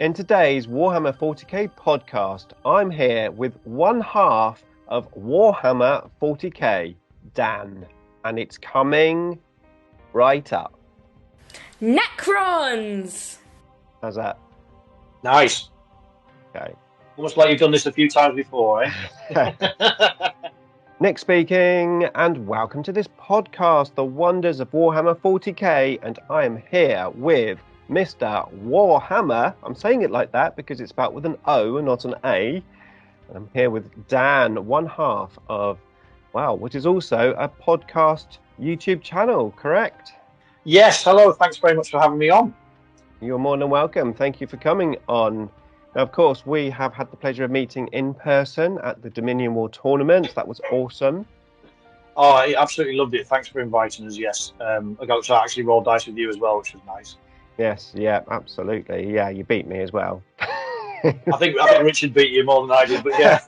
In today's Warhammer 40k podcast, I'm here with one half of Warhammer 40k, Dan, and it's coming right up. Necrons! How's that? Nice. Okay. Almost like you've done this a few times before, eh? Nick speaking, and welcome to this podcast, The Wonders of Warhammer 40k, and I am here with Mr. Warhammer. I'm saying it like that because it's spelled with an O and not an A. And I'm here with Dan, one half of, which is also a podcast YouTube channel, correct? Yes, hello. Thanks very much for having me on. You're more than welcome. Thank you for coming on. Now, of course, we have had the pleasure of meeting in person at the Dominion War tournament. That was awesome. Oh, I absolutely loved it. Thanks for inviting us, yes. I got to actually roll dice with you as well, which was nice. Yes, yeah, absolutely. Yeah, you beat me as well. I think Richard beat you more than I did, but yeah.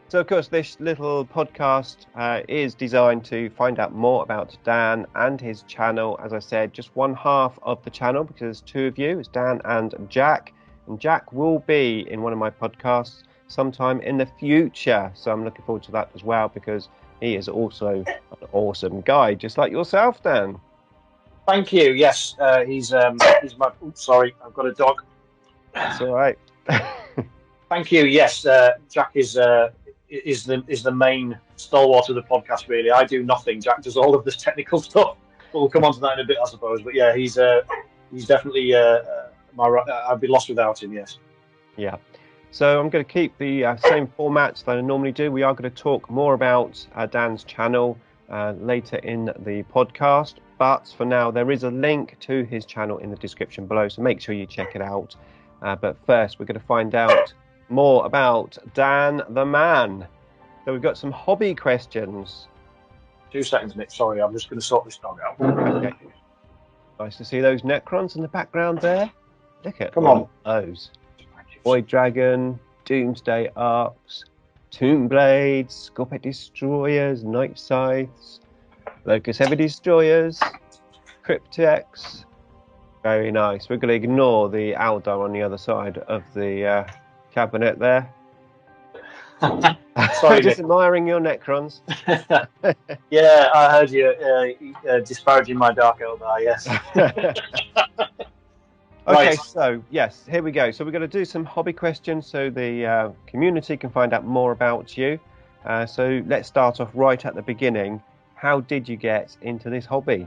So, of course, this little podcast is designed to find out more about Dan and his channel. As I said, just one half of the channel because there's two of you. It's Dan and Jack. And Jack will be in one of my podcasts sometime in the future. So I'm looking forward to that as well because he is also an awesome guy, just like yourself, Dan. Thank you. Yes, he's my. Oops, sorry, I've got a dog. That's all right. Thank you. Yes, Jack is the main stalwart of the podcast. Really, I do nothing. Jack does all of this technical stuff. We'll come on to that in a bit, I suppose. But yeah, he's definitely I'd be lost without him. Yes. Yeah. So I'm going to keep the same format that I normally do. We are going to talk more about Dan's channel later in the podcast. But for now, there is a link to his channel in the description below, so make sure you check it out. But first, we're going to find out more about Dan the man. So we've got some hobby questions. 2 seconds, Nick. Sorry, I'm just going to sort this dog out. Okay. Nice to see those Necrons in the background there. Look at those. Void Dragon, Doomsday Arcs, Tomb Blades, Scorpet Destroyers, Night Scythes, Locust Heavy Destroyers, Cryptex. Very nice. We're going to ignore the Aldar on the other side of the cabinet there. Sorry, just admiring your Necrons. Yeah, I heard you disparaging my Dark Eldar, yes. Okay, Right. so yes, here we go. So we're going to do some hobby questions so the community can find out more about you. So let's start off right at the beginning. How did you get into this hobby?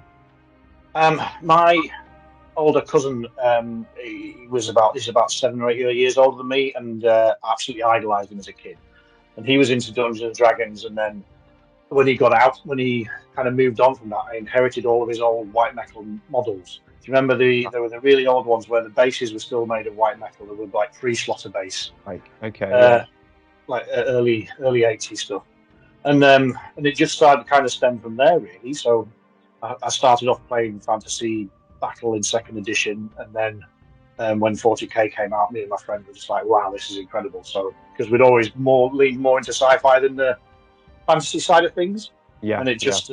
My older cousin, he's about 7 or 8 years older than me, and absolutely idolised him as a kid. And he was into Dungeons and Dragons, and then when he kind of moved on from that, I inherited all of his old white metal models. Do you remember there were the really old ones where the bases were still made of white metal? They were like 3 slotter base. Like, okay, yeah. Like early 80s stuff. And it just started to kind of stem from there, really. So I started off playing Fantasy Battle in 2nd edition, and then when 40k came out, me and my friend were just like, wow, this is incredible. So, because we'd always leaned more into sci-fi than the fantasy side of things. Yeah. And it just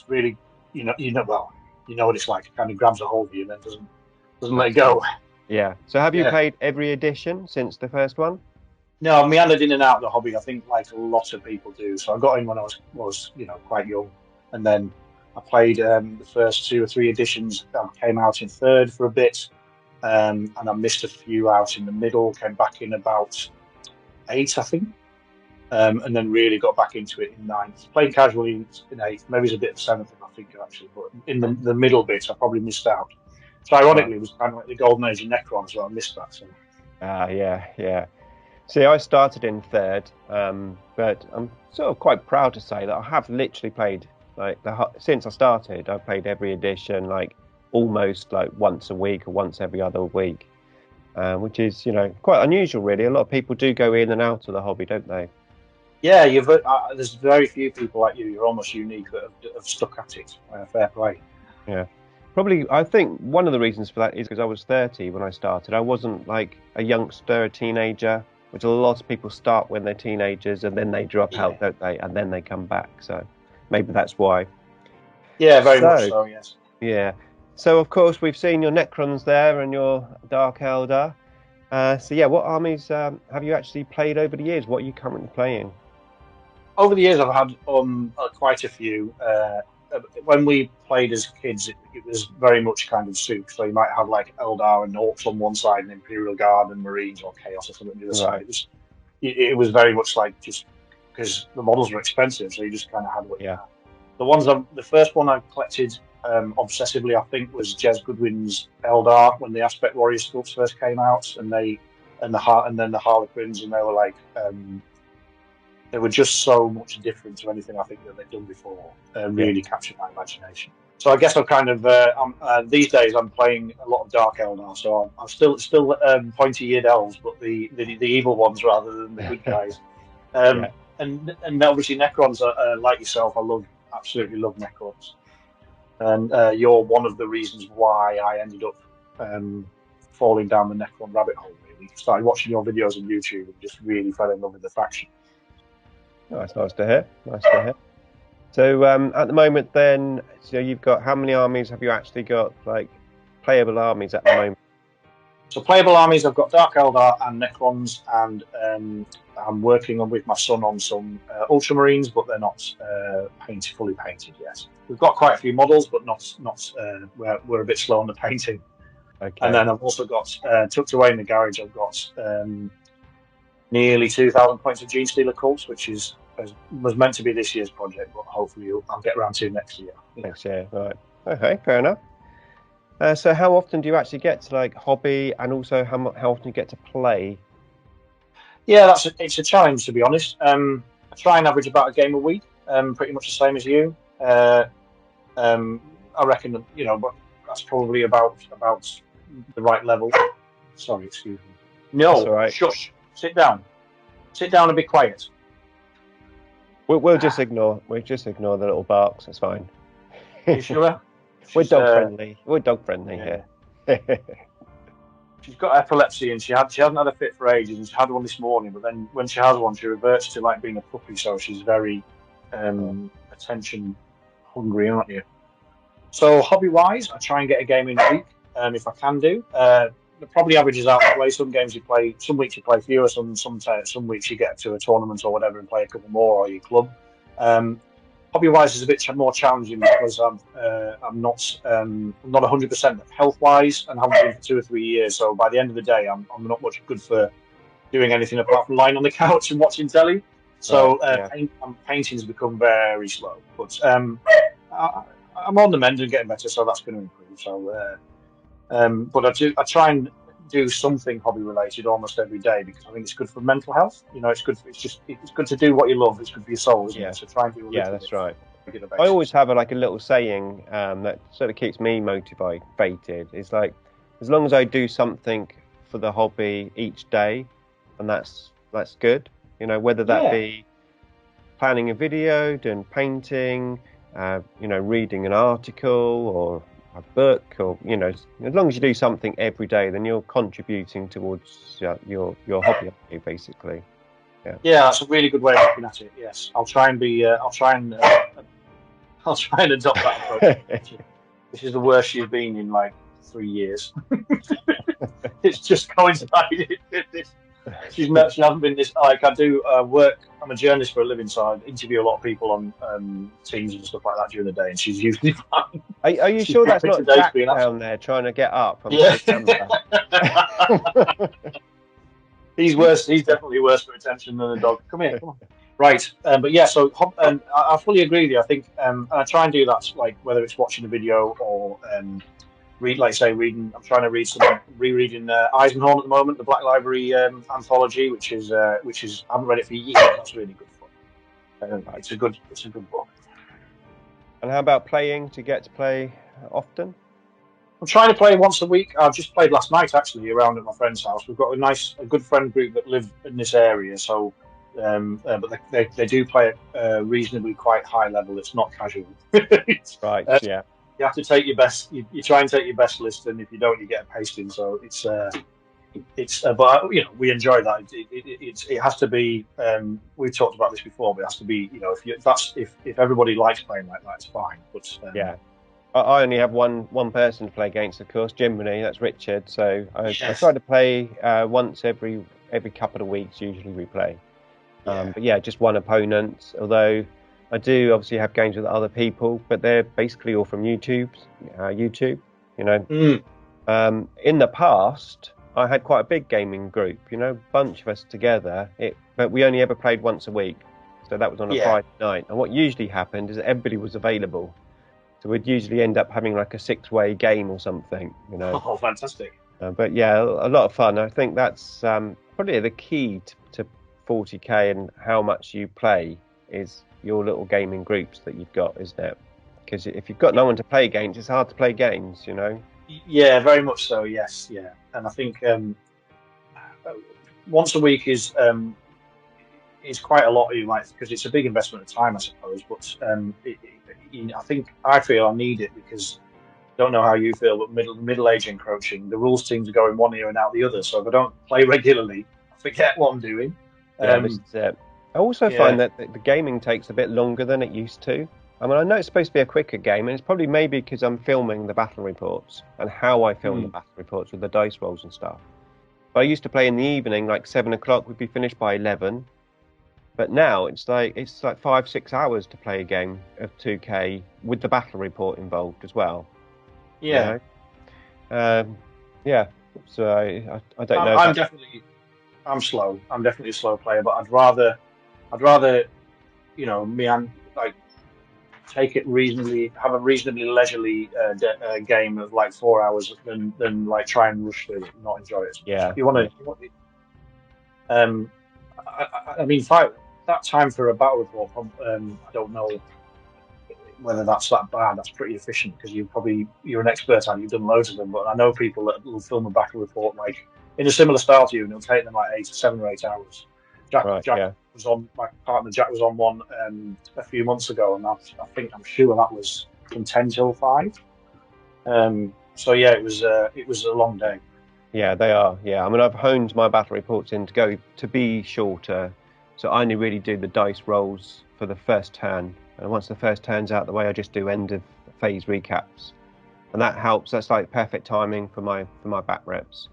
really, you know what it's like. It kind of grabs a hold of you and then doesn't let it go. Yeah. So have you played every edition since the first one? No, I meandered in and out of the hobby. I think like a lot of people do. So I got in when I was quite young, and then I played the first 2 or 3 editions. I came out in 3rd for a bit, and I missed a few out in the middle. Came back in about 8, I think, and then really got back into it in 9th. Played casually in 8th. Maybe it's a bit of 7th, I think, actually. But in the middle bit, I probably missed out. So ironically, it was kind of like the golden age of Necrons, so I missed that. So. Yeah. See, I started in 3rd, but I'm sort of quite proud to say that I have literally played since I started. I've played every edition like almost like once a week or once every other week, which is quite unusual, really. A lot of people do go in and out of the hobby, don't they? Yeah, there's very few people like you. You're almost unique that have stuck at it. Fair play. Yeah. Probably, I think one of the reasons for that is because I was 30 when I started. I wasn't like a youngster, a teenager, which a lot of people start when they're teenagers and then they drop out, don't they? And then they come back. So maybe that's why. Yeah, very much so, yes. Yeah. So of course we've seen your Necrons there and your Dark Eldar. So yeah, what armies have you actually played over the years? What are you currently playing? Over the years, I've had quite a few. When we played as kids, it was very much kind of soup. So you might have like Eldar and Orcs on one side, and Imperial Guard and Marines or Chaos or something on the other side. Right. It was very much like just because the models were expensive, so you just kind of had what you Yeah. had. The first one I collected obsessively, I think, was Jez Goodwin's Eldar when the Aspect Warrior sculpts first came out, and then the Harlequins, and they were like. They were just so much different to anything I think that they'd done before. Really captured my imagination. So I guess I've kind of these days I'm playing a lot of Dark Eldar, so I'm still pointy-eared elves, but the evil ones rather than the good guys. And obviously Necrons, like yourself, absolutely love Necrons, and you're one of the reasons why I ended up falling down the Necron rabbit hole. Really, started watching your videos on YouTube and just really fell in love with the faction. Nice to hear. Nice to hear. So at the moment, then, so you've got how many armies have you actually got, like playable armies at the moment? So playable armies, I've got Dark Eldar and Necrons, and I'm working on with my son on some Ultramarines, but they're not fully painted yet. We've got quite a few models, but not. We're a bit slow on the painting. Okay. And then I've also got tucked away in the garage. I've got nearly 2,000 points of Gene Stealer cults, which was meant to be this year's project, but hopefully I'll get around to next year. Next year, right? Okay, fair enough. So how often do you actually get to like hobby, and also how often you get to play? Yeah, it's a challenge, to be honest. I try and average about a game a week, pretty much the same as you. I reckon but that's probably about the right level. Sorry, excuse me. No, that's all right. Shush. Sit down and be quiet. We'll just ignore the little barks. It's fine. You sure? We're dog friendly. We're dog friendly here. She's got epilepsy, and she hasn't had a fit for ages, and she had one this morning. But then when she has one, she reverts to like being a puppy. So she's very attention hungry, aren't you? So hobby wise, I try and get a game in a week, if I can do. It probably averages out that way. Some games you play, some weeks you play fewer, some weeks you get to a tournament or whatever and play a couple more, or your club. Hobby-wise is a bit more challenging because I'm not 100% health-wise and haven't been for 2 or 3 years. So by the end of the day, I'm not much good for doing anything apart from lying on the couch and watching telly. So painting has become very slow. But I'm on the mend and getting better, so that's going to improve. So. But I try and do something hobby related almost every day because I think it's good for mental health. It's good. It's good to do what you love. It's good for your soul, isn't it? So try and do a little that's bit right. I always have a little saying that sort of keeps me motivated. It's like, as long as I do something for the hobby each day, and that's good. Whether that be planning a video, doing painting, reading an article or a book, or as long as you do something every day, then you're contributing towards your hobby, basically. Yeah, that's a really good way of looking at it. Yes, I'll try and adopt that approach. This is the worst she's been in like 3 years. It's just coincided. She hasn't been this. Like, I do work. I'm a journalist for a living, so I interview a lot of people on Teams and stuff like that during the day, and she's usually fine. Are you sure that's not Jack down there trying to get up? Yeah. He's worse. He's definitely worse for attention than a dog. Come here, come on. Right, but yeah. So I fully agree with you. I think I try and do that, like whether it's watching a video or reading. I'm trying to rereading Eisenhorn at the moment, the Black Library anthology, which is I haven't read it for years. That's really good fun. It's a good book. And how about playing? Do you get to play often? I'm trying to play once a week. I've just played last night actually around at my friend's house. We've got a good friend group that live in this area, so but they do play at reasonably quite high level. It's not casual. Right. Yeah. You have to take your best. You try and take your best list, and if you don't, you get a pasting. So it's. But we enjoy that. It has to be. We've talked about this before, but it has to be. If everybody likes playing like that, it's fine. But I only have one person to play against, of course. Generally, that's Richard. So I try to play once every couple of weeks. Usually we play. But yeah, just one opponent. Although I do obviously have games with other people, but they're basically all from YouTube. You know. In the past, I had quite a big gaming group. You know, bunch of us together. But we only ever played once a week. So that was on a Friday night. And what usually happened is that everybody was available. So we'd usually end up having like a 6-way game or something, you know. Oh, fantastic. But yeah, a lot of fun. I think that's probably the key to 40k and how much you play is your little gaming groups that you've got, isn't it? Because if you've got no one to play against, it's hard to play games, you know. Yeah, very much so, yes, yeah. And I think once a week is quite a lot, you might, because it's a big investment of time, I suppose. But I feel I need it because I don't know how you feel, but middle age encroaching, the rules seem to go in one ear and out the other. So if I don't play regularly, I forget what I'm doing. Yeah, this is it. I also find that the gaming takes a bit longer than it used to. I mean, I know it's supposed to be a quicker game, and it's probably maybe because I'm filming the battle reports and how I film the battle reports with the dice rolls and stuff. But I used to play in the evening, like 7 o'clock, we'd be finished by 11. But now it's like 5-6 hours to play a game of 2K with the battle report involved as well. Yeah. You know? Yeah. So I don't know. I'm slow. I'm definitely a slow player, but I'd rather, you know, take it have a reasonably leisurely game of like 4 hours than like try and rush through it and not enjoy it. Yeah. I mean, that time for a battle report, I don't know whether that's that bad. That's pretty efficient because you're an expert and you've done loads of them. But I know people that will film a battle report like in a similar style to you, and it'll take them like 7 or 8 hours. My partner Jack was on one a few months ago, and I'm sure that was from 10 till 5. So yeah, it was a long day. Yeah, they are. Yeah, I mean, I've honed my battle reports in to be shorter, so I only really do the dice rolls for the first turn, and once the first turn's out the way, I just do end of phase recaps, and that helps. That's like perfect timing for my back reps.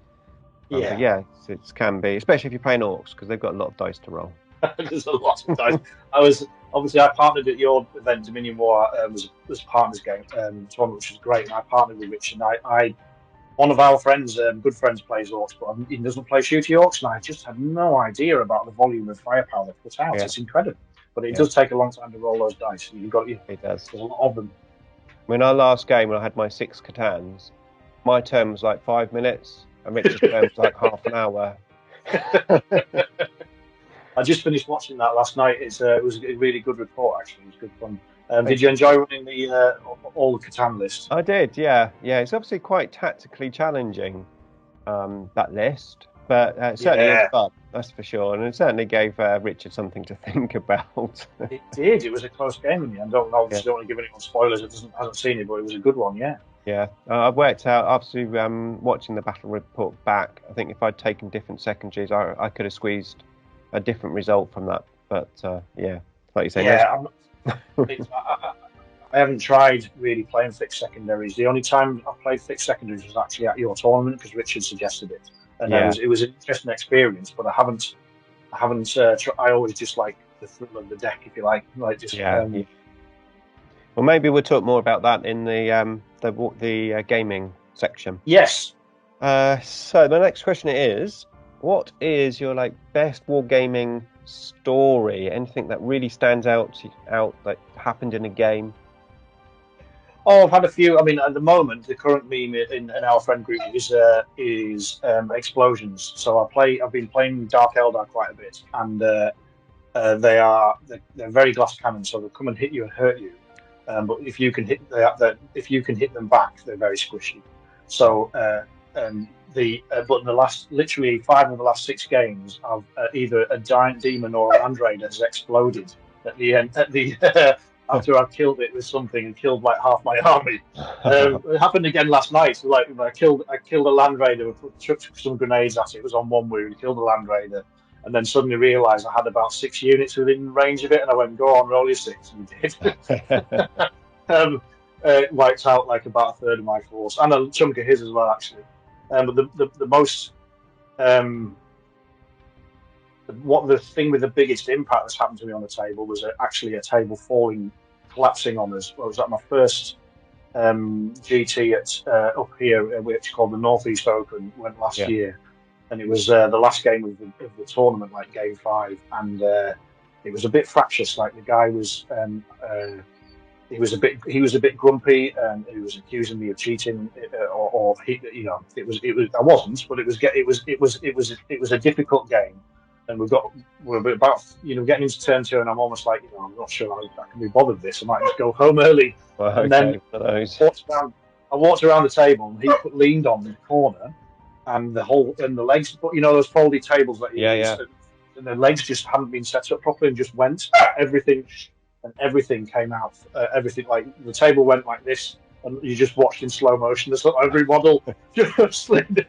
Yeah, it can be, especially if you're playing orcs because they've got a lot of dice to roll. There's a lot of dice. I partnered at your event, Dominion War, was a partners game, which was great. And I partnered with Rich, and one of our friends, good friends, plays orcs, but he doesn't play shooty orcs, and I just had no idea about the volume of firepower they put out. Yeah. It's incredible, but it does take a long time to roll those dice. It does. There's a lot of them. I mean, our last game, when I had my 6 Catans, my turn was like 5 minutes, and Richard's turn was like half an hour. I just finished watching that last night. It was a really good report, actually. It was good fun. Did you enjoy running all the Catan list? I did, yeah. It's obviously quite tactically challenging, that list, but certainly it's fun, that's for sure. And it certainly gave Richard something to think about. It did. It was a close game in the end. I don't want to give anyone spoilers. Hasn't seen it, but it was a good one, yeah. Yeah, I've worked out, obviously, watching the battle report back, I think if I'd taken different secondaries, I could have squeezed a different result from that. But, like you say. Yeah, I haven't tried really playing fixed secondaries. The only time I played fixed secondaries was actually at your tournament because Richard suggested it, and it was an interesting experience. But I haven't. I always just like the thrill of the deck, if you like. Well, maybe we'll talk more about that in the gaming section. Yes. So the next question is, what is your best wargaming story? Anything that really stands out that happened in a game? Oh, I've had a few. I mean, at the moment, the current meme in our friend group is explosions. So I've been playing Dark Eldar quite a bit, and they're very glass cannon, so they'll come and hit you and hurt you. But if you can hit them back, they're very squishy. So but in the last, literally 5 of the last 6 games, I've either a giant demon or a land raider has exploded at the end. After I've killed it with something and killed like half my army. It happened again last night. So I killed a land raider, chucked some grenades at it. It was on one wound. Killed a land raider, and then suddenly realised I had about 6 units within range of it, and I went, "Go on, roll your 6," and we did. wiped out like about a third of my force, and a chunk of his as well, actually. But the most what the thing with the biggest impact that's happened to me on the table was actually a table collapsing on us. Well, it was at my first GT at up here, which is called the Northeast Open, went last year, and it was the last game of the tournament, like game 5, and it was a bit fractious. Like the guy was. He was a bit grumpy, and he was accusing me of cheating, or he, you know, it was. I wasn't, but it was a difficult game, and we're about getting into turn 2, and I'm almost like, I'm not sure I can be bothered with this. I might just go home early. Well, and then I walked around the table, and he leaned on the corner, and the legs, but those folded tables that and the legs just hadn't been set up properly, and just went everything came out. Everything, like the table went like this, and you just watched in slow motion. Every model just slid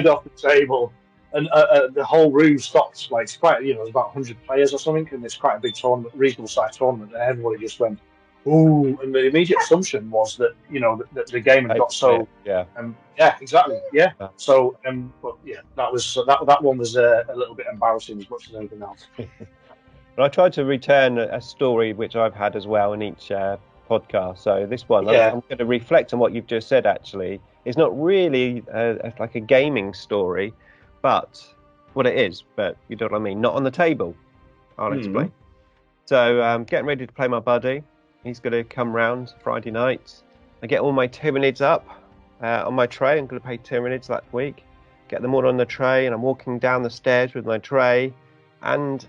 off the table, and the whole room stopped. Like it's quite, there's about 100 players or something, and it's quite a big tournament, reasonable sized tournament, and everybody just went, "Ooh!" And the immediate assumption was that that the game had got so exactly, yeah. So but yeah, that one was a little bit embarrassing as much as anything else. I tried to return a story which I've had as well in each podcast. So this one, I'm going to reflect on what you've just said. Actually, it's not really like a gaming story, but what it is. But you know what I mean. Not on the table. I'll explain. So getting ready to play my buddy. He's going to come round Friday night. I get all my Tyranids up on my tray. I'm going to play Tyranids that week. Get them all on the tray, and I'm walking down the stairs with my tray, and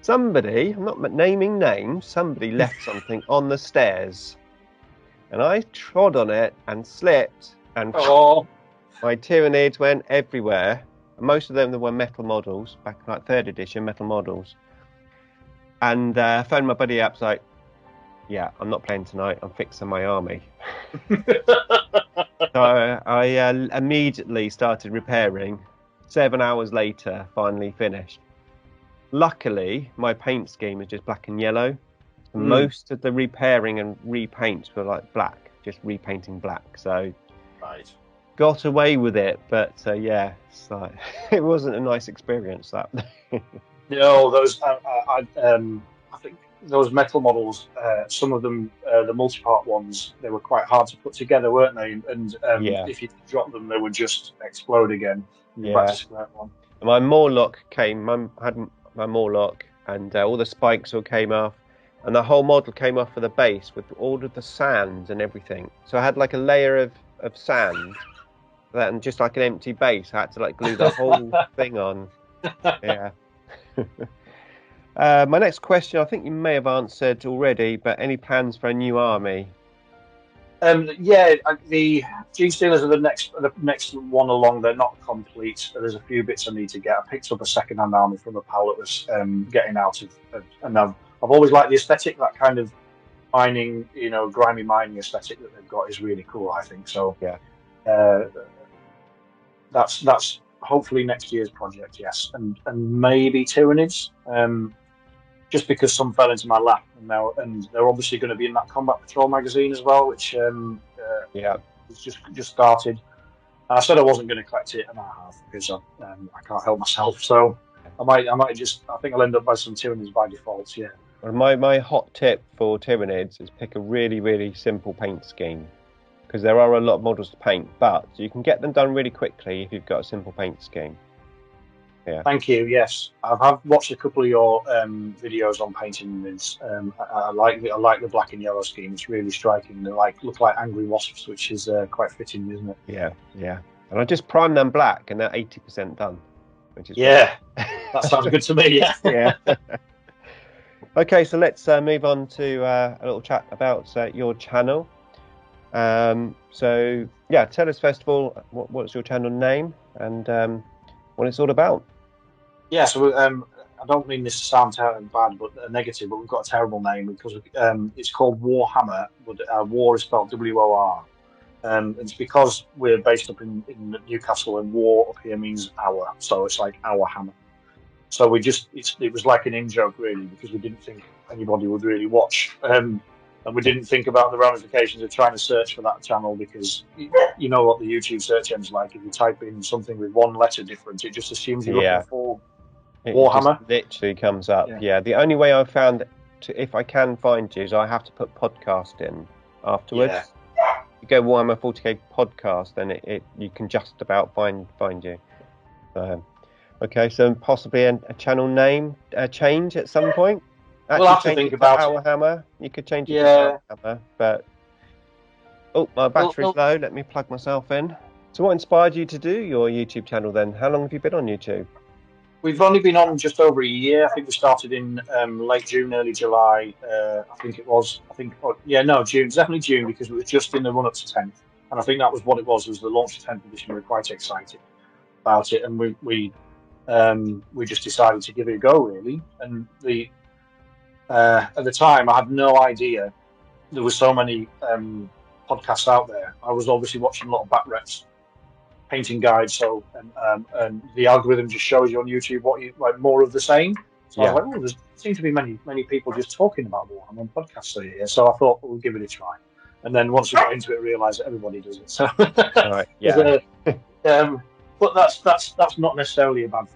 somebody, I'm not naming names, somebody left something on the stairs. And I trod on it and slipped, and my Tyranids went everywhere. And most of them were metal models, back like 3rd edition metal models. And I phoned my buddy up, like, yeah, I'm not playing tonight, I'm fixing my army. So I immediately started repairing. 7 hours later, finally finished. Luckily, my paint scheme is just black and yellow. Most of the repairing and repaints were like black, just repainting black. So, got away with it, but it's like, it wasn't a nice experience. That. No, those I think those metal models, some of them, the multi-part ones, they were quite hard to put together, weren't they? And if you drop them, they would just explode again. Back to square one. My Morlock came. I had my Morlock, and all the spikes all came off, and the whole model came off for the base with all of the sand and everything. So I had like a layer of sand, and just like an empty base. I had to like glue the whole thing on. Yeah. My next question, I think you may have answered already, but any plans for a new army? The Gene Stealers are the next one along. They're not complete. There's a few bits I need to get. I picked up a second-hand army from a pal that was getting out of, and I've always liked the aesthetic. That kind of mining, grimy mining aesthetic that they've got is really cool, I think. So that's hopefully next year's project. Yes, and maybe Tyranids. Just because some fell into my lap, and they're obviously going to be in that Combat Patrol magazine as well, which it's just started. And I said I wasn't going to collect it, and I have, because I can't help myself. So I think I'll end up by some Tyranids by default. Yeah. Well, my hot tip for Tyranids is pick a really, really simple paint scheme, because there are a lot of models to paint, but you can get them done really quickly if you've got a simple paint scheme. Yeah. Thank you. Yes, I've watched a couple of your videos on painting this. I like the black and yellow scheme. It's really striking. They look like angry wasps, which is quite fitting, isn't it? Yeah. And I just primed them black, and they're 80% done. Which is that sounds good to me. Yeah. Okay, so let's move on to a little chat about your channel. So tell us first of all what's your channel name and what it's all about. Yeah, so I don't mean this to sound bad, but negative, but we've got a terrible name because it's called Warhammer, but war is spelled W-O-R. It's because we're based up in Newcastle, and war up here means hour, so it's like our hammer. So it was like an in-joke, really, because we didn't think anybody would really watch. And we didn't think about the ramifications of trying to search for that channel, because you know what the YouTube search engine's like. If you type in something with one letter different, it just assumes you're looking for Warhammer. It just literally comes up. Yeah. The only way I've found if I can find you is I have to put podcast in afterwards. Yeah. You go Warhammer 40k podcast, then you can just about find you. Okay, so possibly a channel name change at some point. We'll have to think about it. Hammer. You could change it to Hammer, but my battery's low. Let me plug myself in. So what inspired you to do your YouTube channel then? How long have you been on YouTube? We've only been on just over a year. I think we started in late June, early July. June. Definitely June, because we were just in the run up to 10th. And I think that was what it was the launch of 10th edition. We were quite excited about it. And we just decided to give it a go, really. And at the time, I had no idea there were so many podcasts out there. I was obviously watching a lot of back reps, painting guides, and the algorithm just shows you on YouTube what you like, more of the same. So I was like, there seems to be many people just talking about Warhammer on podcasts here. So I thought, we'll give it a try. And then once we got into it, I realised that everybody does it. So but that's not necessarily a bad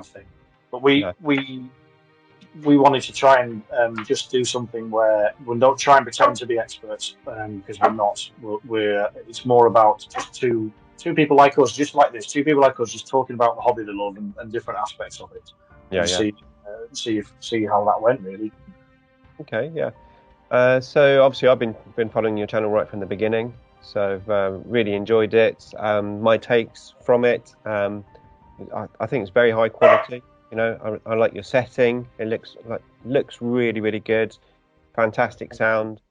thing. But we wanted to try and just do something where we don't try and pretend to be experts, because we're not. It's more about just two people like us, just like this. Two people like us, just talking about the hobby they love and different aspects of it. See how that went, really. Okay, yeah. So obviously I've been following your channel right from the beginning. So I've really enjoyed it. My takes from it, I think it's very high quality. You know, I like your setting. It looks really, really good. Fantastic sound,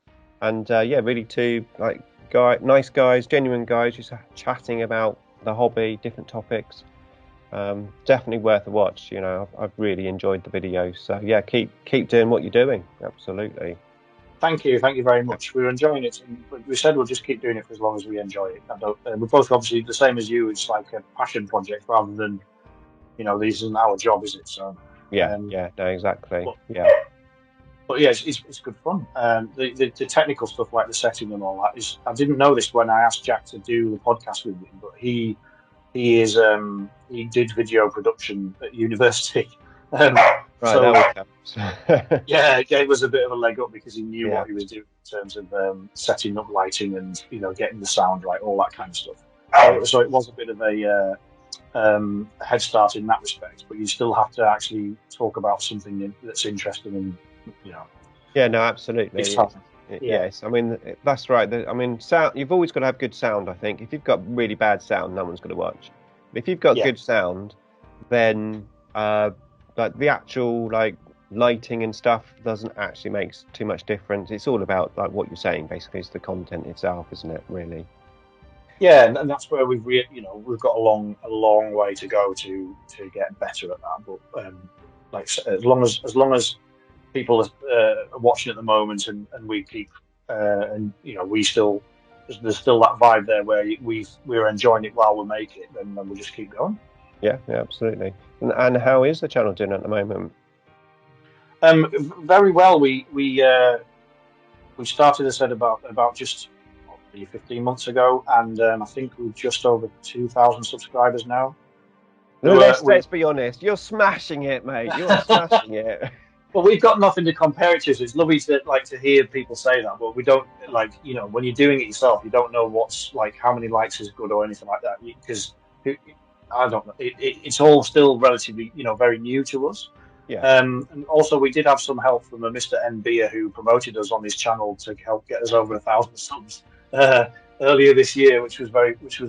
and really two nice guys, genuine guys, just chatting about the hobby, different topics. Definitely worth a watch. You know, I've really enjoyed the videos. So yeah, keep doing what you're doing. Absolutely. Thank you very much. We were enjoying it, and we said we'll just keep doing it for as long as we enjoy it. We're both obviously the same as you. It's like a passion project rather than, this isn't our job, is it? So no, exactly. But yeah, it's good fun. The technical stuff like the setting and all that is. I didn't know this when I asked Jack to do the podcast with me, but he did video production at university. That helps. Yeah, it was a bit of a leg up because he knew what he was doing in terms of setting up lighting and getting the sound right, all that kind of stuff. So it was a bit of a head start in that respect, but you still have to actually talk about something that's interesting and Yeah, no, absolutely. Yes, I mean that's right. Sound. You've always got to have good sound. I think if you've got really bad sound, no one's going to watch. But if you've got good sound, then the actual lighting and stuff doesn't actually make too much difference. It's all about what you're saying. Basically, it's the content itself, isn't it? Really. Yeah, and that's where we've got a long way to go to get better at that. But as long as people are watching at the moment, and we keep we still there's still that vibe there where we're enjoying it while we make it, then we'll just keep going. Yeah, absolutely. And how is the channel doing at the moment? Very well. We started, as I said, about just 15 months ago, and I think we're just over 2,000 subscribers now. Let's be honest, you're smashing it, mate. You're smashing it. Well, we've got nothing to compare it to, so it's lovely to hear people say that, but we don't when you're doing it yourself, you don't know what's how many likes is good or anything like that, because I don't know. It's all still relatively very new to us. Yeah. And also we did have some help from a Mr. IDICBeer who promoted us on his channel to help get us over 1,000 subs earlier this year, which was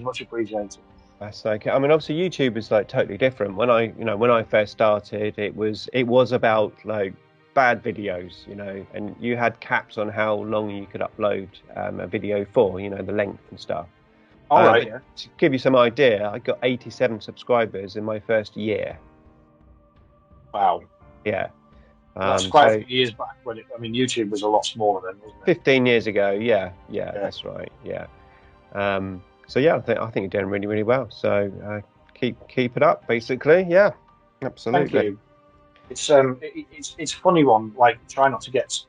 much appreciated. That's okay. I mean, obviously YouTube is totally different. When I first started, it was about bad videos, and you had caps on how long you could upload a video for, the length and stuff. All right. Yeah. To give you some idea, I got 87 subscribers in my first year. Wow. Yeah. That's quite a few years back when YouTube was a lot smaller then, wasn't it? 15 years ago. Yeah, that's right. Yeah. So yeah, I think you're doing really, really well. So keep it up, basically. Yeah, absolutely. Thank you. It's funny one. Try not to get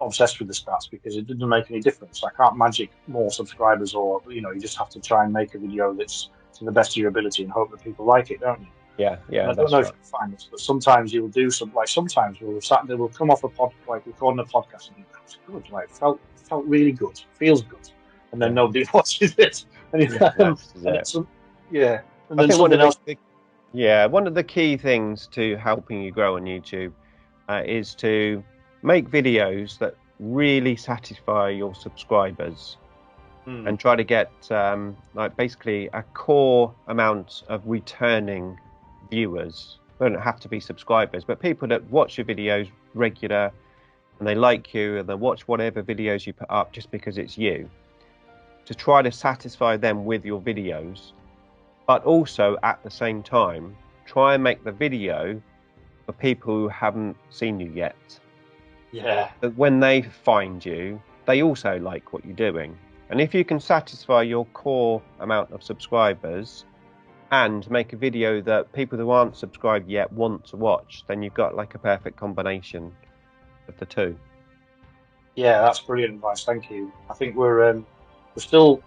obsessed with the stats because it doesn't make any difference. I can't magic more subscribers, or you just have to try and make a video that's to the best of your ability and hope that people like it, don't you? Yeah. And I don't know if you find this, but sometimes you'll do sometimes we'll come off a recording a podcast and that was good, felt really good, feels good, and then nobody watches it. And and then something else. One of the key things to helping you grow on YouTube is to make videos that really satisfy your subscribers and try to get basically a core amount of returning viewers. They don't have to be subscribers, but people that watch your videos regular and they like you and they watch whatever videos you put up just because it's you, to try to satisfy them with your videos, but also at the same time try and make the video for people who haven't seen you yet. But when they find you, they also like what you're doing. And if you can satisfy your core amount of subscribers and make a video that people who aren't subscribed yet want to watch, then you've got like a perfect combination of the two. Yeah, that's brilliant advice. Thank you. I think we're still,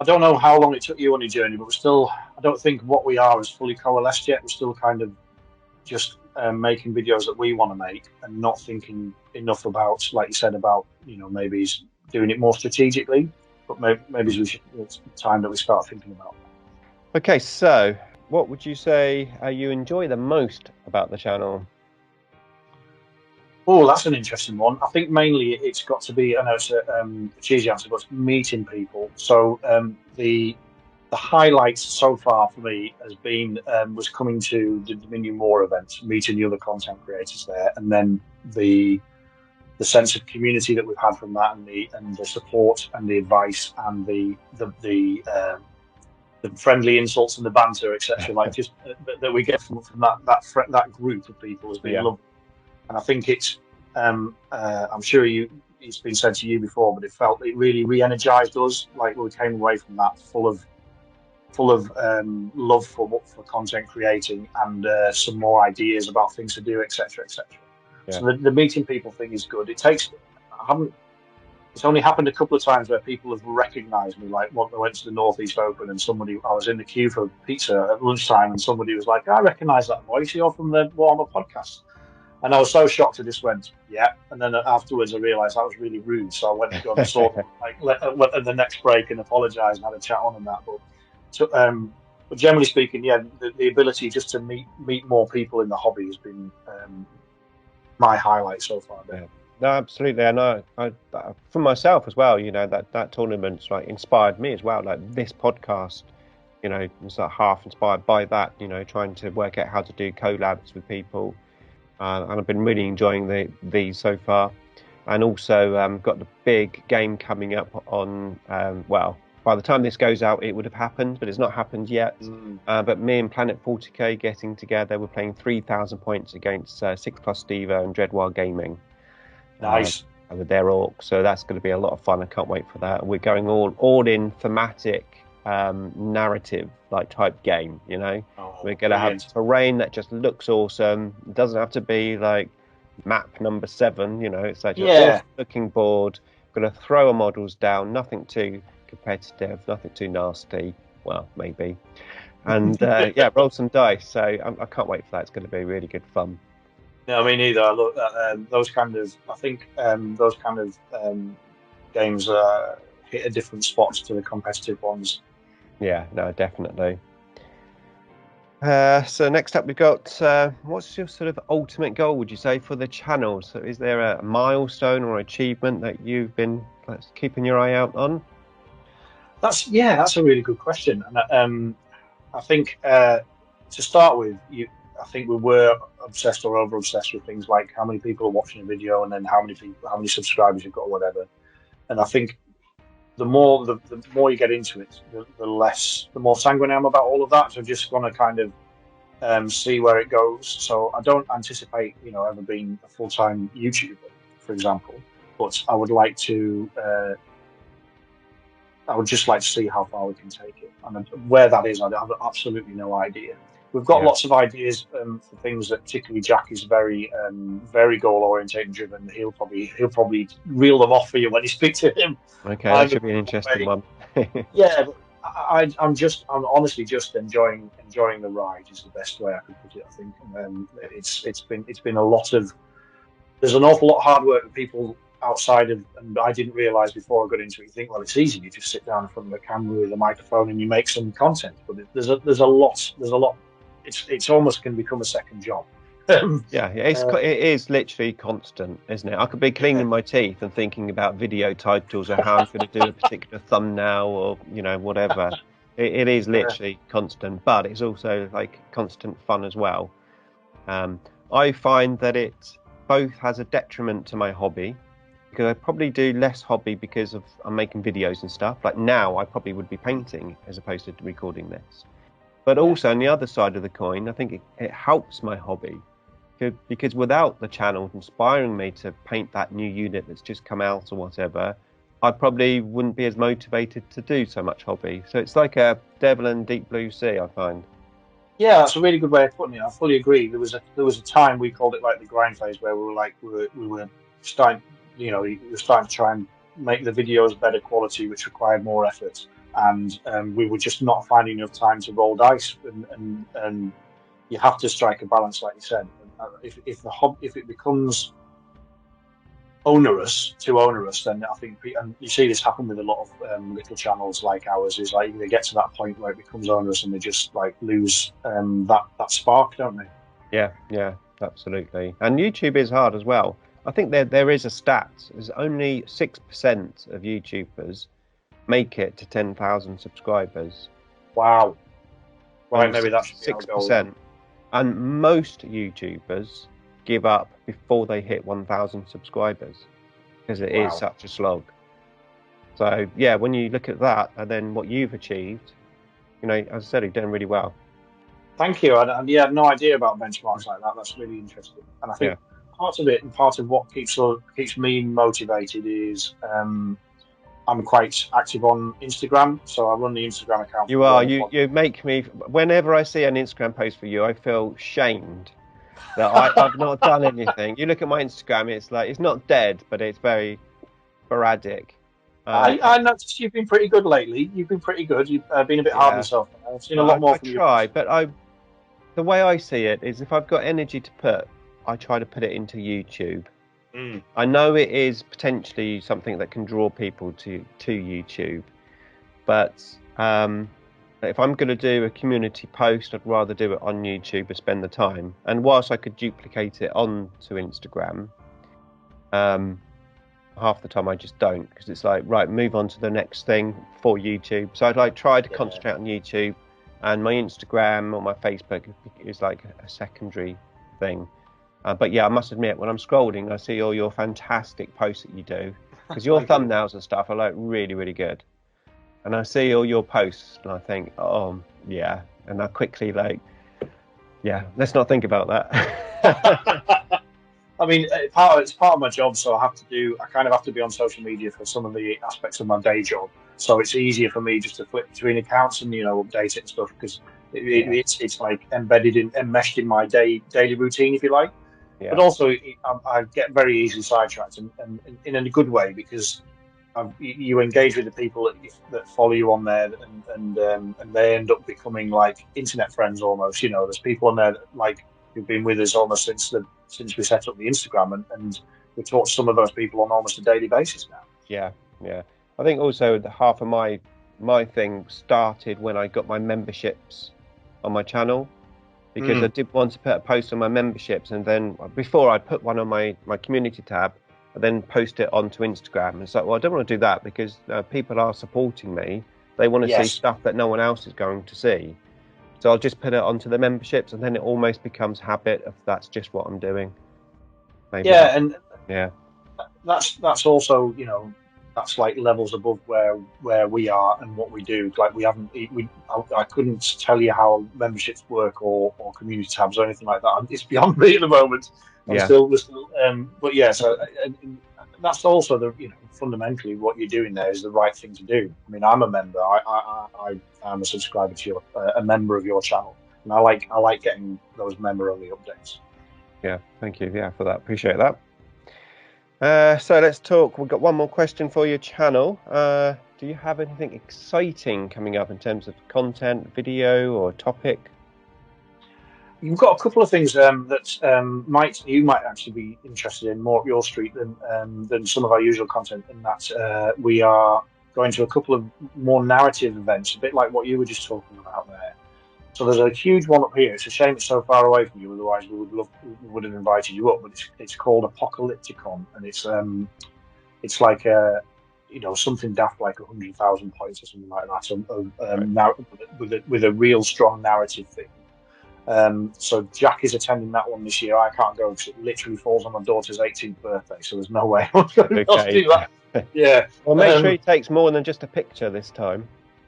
I don't know how long it took you on your journey, but I don't think what we are is fully coalesced yet. We're still kind of just making videos that we want to make and not thinking enough about, like you said, about, maybe doing it more strategically, but maybe it's time that we start thinking about. Okay, so what would you say you enjoy the most about the channel? Oh, that's an interesting one. I think mainly it's got to be, I know it's a cheesy answer, but it's meeting people. So the highlights so far for me has been was coming to the Dominion War event, meeting the other content creators there, and then the sense of community that we've had from that, and the support and the advice and the friendly insults and the banter, etc. Like just that we get from that group of people has been lovely. And I think it's, I'm sure it's been said to you before, but it really re-energized us. Like we came away from that full of love for content creating and some more ideas about things to do, etc., etc. So the meeting people thing is good. It's only happened a couple of times where people have recognised me. Like when I went to the Northeast Open and I was in the queue for pizza at lunchtime and somebody was like, I recognise that voice, you're from the Warhammer podcast. And I was so shocked, I just went, yeah. And then afterwards I realised that was really rude. So I went and got and saw them went at the next break and apologised and had a chat on and that. But generally speaking, the ability just to meet more people in the hobby has been my highlight so far. Yeah. No, absolutely. And I for myself as well, that tournament's inspired me as well. Like this podcast, it's half inspired by that, trying to work out how to do collabs with people. And I've been really enjoying these so far. And also got the big game coming up on, by the time this goes out, it would have happened, but it's not happened yet. But me and Planet 40k getting together, we're playing 3,000 points against 6+ Stevo and Wargaming. Nice. With their orcs, so that's going to be a lot of fun. I can't wait for that. We're going all in thematic narrative type game. We're going to have terrain that just looks awesome. It doesn't have to be like map number 7. It's like just looking board. Going to throw our models down. Nothing too competitive. Nothing too nasty. Well, maybe. And roll some dice. So I can't wait for that. It's going to be really good fun. No, me neither. I look at those kind of. I think those kind of games hit at different spots to the competitive ones. Yeah, no, definitely. So next up, we've got what's your sort of ultimate goal, would you say, for the channel? So, is there a milestone or achievement that you've been keeping your eye out on? That's a really good question, and I think to start with, I think we were obsessed or over obsessed with things like how many people are watching a video and then how many subscribers you've got or whatever. And I think the more you get into it, the more sanguine I am about all of that. So I'm just going to kind of see where it goes. So I don't anticipate ever being a full-time YouTuber, for example. But I would like to. I would just like to see how far we can take it, and where that is, I have absolutely no idea. we've got lots of ideas for things that particularly Jack is very very goal oriented and driven. He'll probably reel them off for you when you speak to him. Okay, that should be an interesting one. Yeah, but I'm honestly just enjoying the ride is the best way I could put it. I think it's been a lot of, there's an awful lot of hard work that people outside of, and I didn't realise before I got into it. You think, well, it's easy. You just sit down in front of a camera with a microphone and you make some content. But there's a lot. It's almost can become a second job. It is literally constant, isn't it? I could be cleaning my teeth and thinking about video titles or how I'm going to do a particular thumbnail or whatever. It is literally constant, but it's also like constant fun as well. I find that it both has a detriment to my hobby, because I probably do less hobby because I'm making videos and stuff. Like now, I probably would be painting as opposed to recording this. But also on the other side of the coin, I think it helps my hobby. Because without the channel inspiring me to paint that new unit that's just come out or whatever, I probably wouldn't be as motivated to do so much hobby. So it's like a devil in deep blue sea, I find. Yeah, that's a really good way of putting it. I fully agree. There was a time we called it like the grind phase, where we were starting, we were starting to try and make the videos better quality, which required more effort, and we were just not finding enough time to roll dice, and you have to strike a balance, like you said. If it becomes too onerous, then I think, and you see this happen with a lot of little channels like ours, is like they get to that point where it becomes onerous and they just like lose that spark, don't they? Yeah, absolutely. And YouTube is hard as well. I think there is a stat. There's only 6% of YouTubers make it to 10,000 subscribers. Wow. Right, maybe that should be 6%. And most YouTubers give up before they hit 1,000 subscribers, because it is such a slog. So yeah, when you look at that and then what you've achieved, as I said, you've done really well. Thank you. And yeah, I had no idea about benchmarks like that. That's really interesting. And I think part of it, and part of what keeps me motivated is I'm quite active on Instagram, so I run the Instagram account. You are. You make me. Whenever I see an Instagram post for you, I feel shamed that I've not done anything. You look at my Instagram; it's like it's not dead, but it's very sporadic. I noticed you've been pretty good lately. You've been pretty good. You've been a bit hard on yourself. I've seen a lot more from you. I try, but the way I see it is, if I've got energy to put, I try to put it into YouTube. I know it is potentially something that can draw people to YouTube, but if I'm going to do a community post, I'd rather do it on YouTube and spend the time. And whilst I could duplicate it onto Instagram, half the time I just don't, because it's like, right, move on to the next thing for YouTube. So I'd try to concentrate on YouTube, and my Instagram or my Facebook is like a secondary thing. But yeah, I must admit, when I'm scrolling, I see all your fantastic posts that you do, because your thumbnails and stuff are like really, really good. And I see all your posts and I think, oh yeah, and I quickly let's not think about that. I mean, it's part of my job, so I kind of have to be on social media for some of the aspects of my day job. So it's easier for me just to flip between accounts and update it and stuff, because it's like enmeshed in my daily routine, if you like. Yeah. But also, I get very easily sidetracked, and in a good way, because you engage with the people that follow you on there, and they end up becoming like internet friends almost. There's people on there that, who've been with us almost since we set up the Instagram, and we talk to some of those people on almost a daily basis now. Yeah. I think also half of my thing started when I got my memberships on my channel. Because I did want to put a post on my memberships, and then before I put one on my community tab, I then post it onto Instagram. And it's like, well, I don't want to do that, because people are supporting me. They want to see stuff that no one else is going to see. So I'll just put it onto the memberships, and then it almost becomes habit of that's just what I'm doing. Maybe that's also that's like levels above where we are and what we do. Like I couldn't tell you how memberships work or community tabs or anything like that. It's beyond me at the moment. We're still but yeah. So and that's also fundamentally what you're doing there is the right thing to do. I mean, I'm a member. I'm a subscriber to a member of your channel, and I like getting those member-only updates. Yeah, thank you. Yeah, for that. Appreciate that. So let's talk. We've got one more question for your channel. Do you have anything exciting coming up in terms of content, video, or topic? You've got a couple of things that you might actually be interested in more up your street than some of our usual content. In that we are going to a couple of more narrative events, a bit like what you were just talking about there. So there's a huge one up here. It's a shame it's so far away from you. Otherwise, we would have invited you up. But it's called Apocalypticon, and it's like something daft like 100,000 points or something like that. With a real strong narrative thing. So Jack is attending that one this year. I can't go because it literally falls on my daughter's 18th birthday, so there's no way I'm going to do that. Yeah. Well, make sure he takes more than just a picture this time.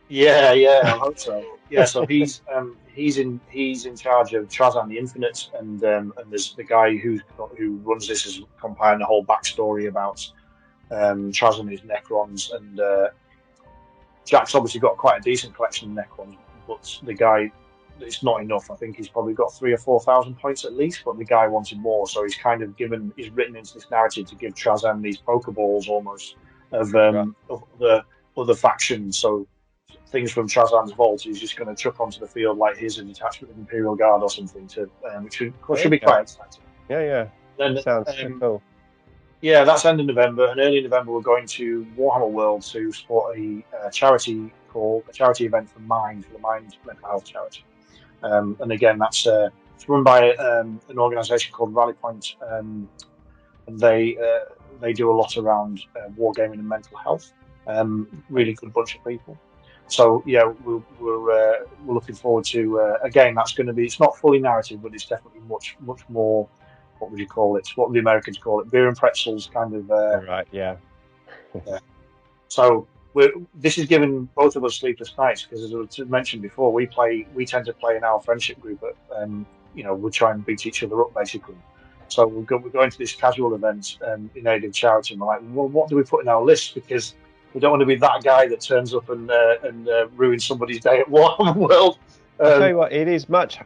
Yeah, I hope so. Yeah, so he's in charge of Trazan the Infinite, and there's the guy who runs this is compiling a whole backstory about Trazan his Necrons, and Jack's obviously got quite a decent collection of Necrons, but the guy, it's not enough. I think he's probably got 3,000 or 4,000 points at least, but the guy wanted more, so he's written into this narrative to give Trazan these Pokeballs almost of the other factions. So things from Trazan's vault, he's just going to chuck onto the field like his an detachment of Imperial Guard or something, which should be quite exciting. Yeah. Then sounds cool. Yeah, that's end of November, and early November we're going to Warhammer World to support a charity event for the Mind Mental Health Charity. And again, it's run by an organisation called Rally Point, and they do a lot around wargaming and mental health. Really good bunch of people. So yeah, we're looking forward to again. That's going to be. It's not fully narrative, but it's definitely much more. What would you call it? What would the Americans call it? Beer and pretzels, kind of. Right. Yeah. Yeah. So this is giving both of us sleepless nights because, as I mentioned before, we tend to play in our friendship group, we try and beat each other up basically. So we're going to this casual event in aid of charity, and we're like, well, what do we put in our list? Because we don't want to be that guy that turns up and ruins somebody's day at Warhammer World. I'll tell you what, it is much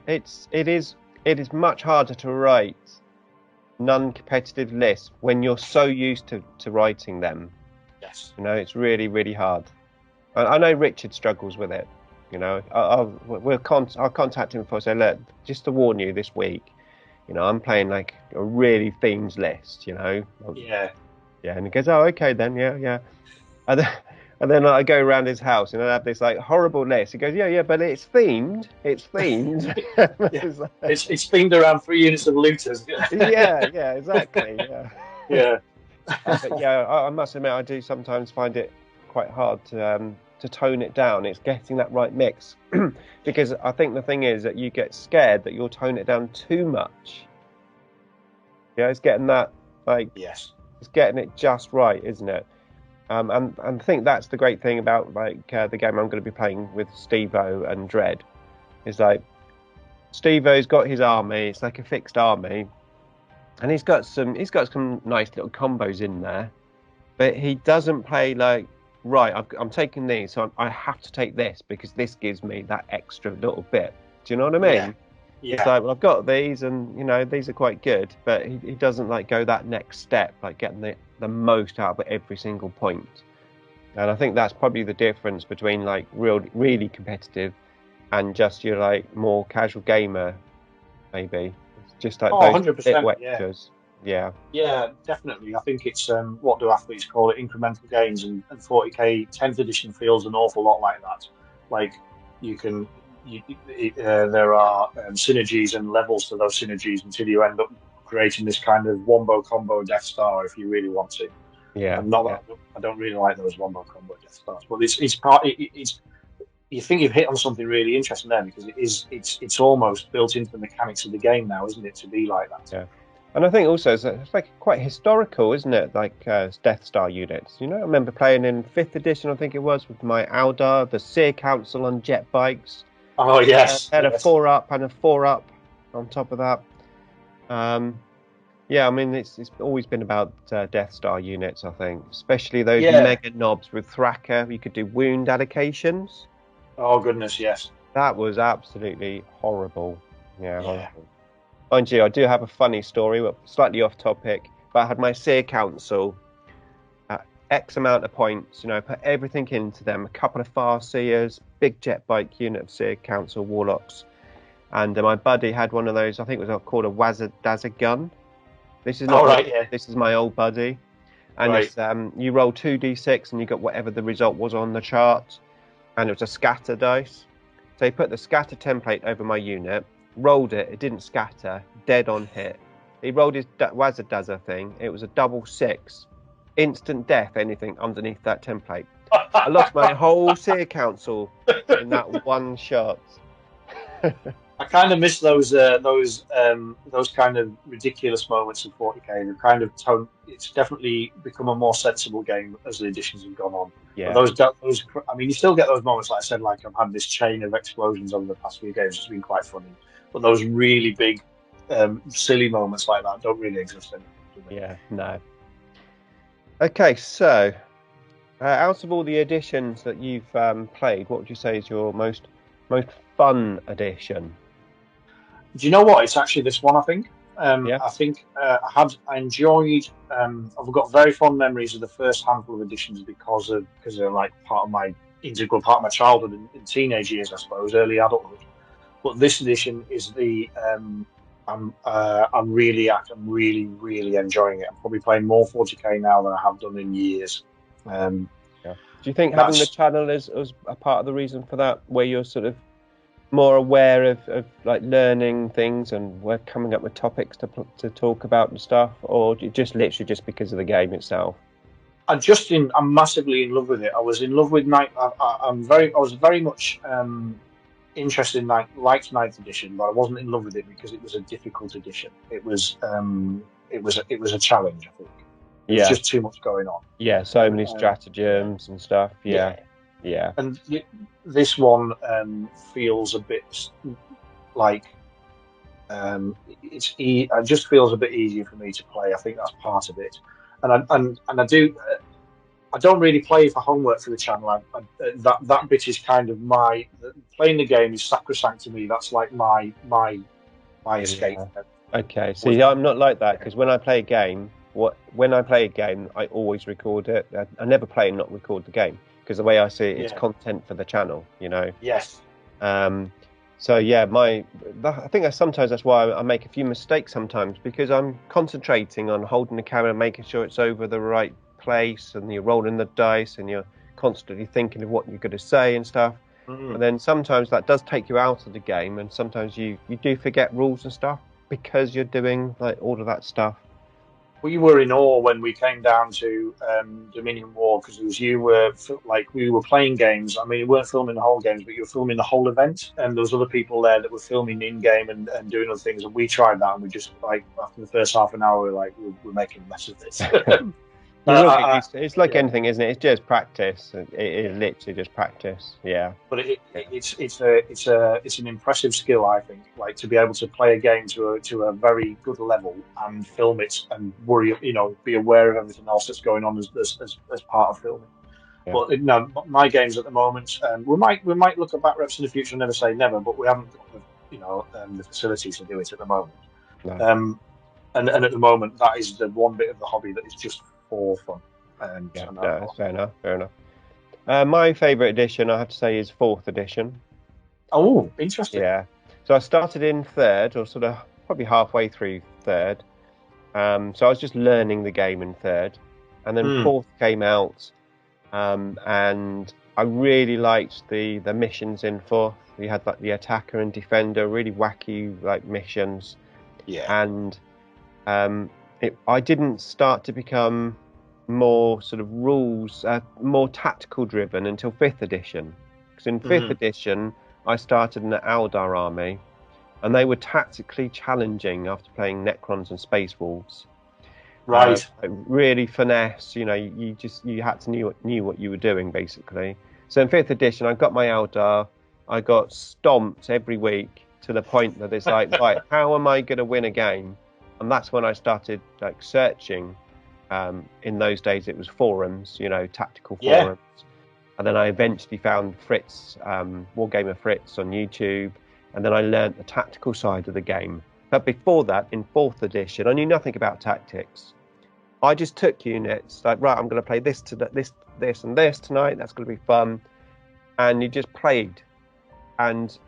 harder to write non-competitive lists when you're so used to writing them. Yes. It's really, really hard. I know Richard struggles with it. I'll contact him before I say, look, just to warn you this week, I'm playing like a really themed list, Yeah. Yeah, and he goes, oh, okay then, yeah. And then I go around his house and I have this like horrible list. He goes, yeah, but it's themed. It's themed. It's themed around 3 units of looters. yeah, exactly. Yeah. But yeah, I must admit, I do sometimes find it quite hard to tone it down. It's getting that right mix, because I think the thing is that you get scared that you'll tone it down too much. Yeah, it's getting that yes, it's getting it just right, isn't it? And I think that's the great thing about the game I'm going to be playing with Steve-O and Dread, is like Steve-O's got his army. It's like a fixed army, and he's got some nice little combos in there, but he doesn't play like, right, I'm taking these, so I have to take this because this gives me that extra little bit. Do you know what I mean? Yeah. It's like, well, I've got these, and these are quite good, but he doesn't like go that next step, like getting the most out of every single point. And I think that's probably the difference between like really competitive and just your like more casual gamer, maybe. It's just like those 100%, bit extras. Yeah, definitely. I think it's what do athletes call it? Incremental gains, and 40k 10th edition feels an awful lot like that. Like there are synergies and levels to those synergies until you end up creating this kind of wombo combo Death Star if you really want to. Yeah. I don't really like those wombo combo Death Stars, but it's you think you've hit on something really interesting there, because it's almost built into the mechanics of the game now, isn't it, to be like that? Yeah. And I think also it's like quite historical, isn't it? Like Death Star units. I remember playing in 5th edition, I think it was, with my Aldar, the Seer Council on jet bikes. Oh yes. Had a 4-up and a 4-up on top of that. Yeah, I mean it's always been about Death Star units, I think, especially those mega knobs with Thraka. You could do wound allocations. Oh goodness, yes. That was absolutely horrible. Yeah, Yeah. horrible. Mind you, I do have a funny story, slightly off topic, but I had my Seer Council at X amount of points, put everything into them, a couple of Far Seers, big jet bike unit of Seer Council Warlocks, and my buddy had one of those, I think it was called a Wazza Dazza gun. This is not Yeah. This is my old buddy. And Right. it's you roll 2d6 and you got whatever the result was on the chart, and it was a scatter dice. So he put the scatter template over my unit, rolled it didn't scatter, dead on hit. He rolled his Wazza Dazza thing, it was a double 6, instant death, anything underneath that template. I lost my whole Seer Council in that one shot. I kind of miss those kind of ridiculous moments in 40k. The kind of tone. It's definitely become a more sensible game as the editions have gone on. Yeah. But those. I mean, you still get those moments, like I said. Like I've had this chain of explosions over the past few games. It's been quite funny. But those really big, silly moments like that don't really exist anymore. Yeah. No. Okay, so out of all the editions that you've played, what would you say is your most fun edition? Do you know what? It's actually this one, I think. Yeah. I think I enjoyed. I've got very fond memories of the first handful of editions because they're like integral part of my childhood and teenage years, I suppose, early adulthood. But this edition is I'm really enjoying it. I'm probably playing more 40k now than I have done in years. Yeah. Do you think having the channel is a part of the reason for that, where you're sort of more aware of like learning things and we're coming up with topics to talk about and stuff, or just literally just because of the game itself? I'm massively in love with it. I was in love with Night. I was very much interested in liked Ninth Edition, but I wasn't in love with it because it was a difficult edition. It was a challenge, I think. There's just too much going on. Yeah, so many stratagems and stuff. Yeah. And this one feels a bit like it just feels a bit easier for me to play. I think that's part of it. And I do. I don't really play for homework for the channel. That bit is kind of playing the game is sacrosanct to me. That's like my escape. Okay, see, I'm not like that, because when I play a game, I always record it. I never play and not record the game, because the way I see it, it's content for the channel, Yes. So yeah, I think sometimes that's why I make a few mistakes sometimes, because I'm concentrating on holding the camera, making sure it's over the right place, and you're rolling the dice, and you're constantly thinking of what you're going to say and stuff. And then sometimes that does take you out of the game, and sometimes you do forget rules and stuff because you're doing like all of that stuff. We were in awe when we came down to Dominion War, because it was we were playing games. I mean, we weren't filming the whole games, but you were filming the whole event, and there was other people there that were filming in game and doing other things. And we tried that, and we just after the first half an hour, we're making a mess of this. It's like anything, isn't it? It's just practice. It is literally just practice. Yeah. But it's an impressive skill, I think. Like, to be able to play a game to a very good level and film it and be aware of everything else that's going on as part of filming. Yeah. But my games at the moment, we might look at back reps in the future. Never say never, but we haven't got the facilities to do it at the moment. No. And at the moment, that is the one bit of the hobby that is just for fun. Fair enough. My favourite edition, I have to say, is 4th edition. Oh, interesting. Yeah. So I started in 3rd, or sort of probably halfway through 3rd. So I was just learning the game in 3rd. And then 4th came out, and I really liked the missions in 4th. We had like the attacker and defender, really wacky like missions. Yeah. And I didn't start to become more sort of rules, more tactical driven until 5th edition. Because in 5th edition, I started in the Eldar army, and they were tactically challenging after playing Necrons and Space Wolves. Right. Really finesse. You had to knew what you were doing, basically. So in 5th edition, I got my Eldar. I got stomped every week to the point that it's like, right, how am I going to win a game? And that's when I started like searching. In those days, it was forums, tactical forums. And then I eventually found Fritz, Wargamer Fritz on YouTube, and then I learnt the tactical side of the game. But before that, in 4th edition, I knew nothing about tactics. I just took units, like, right, I'm going to play this, and this tonight, that's going to be fun. And you just played. And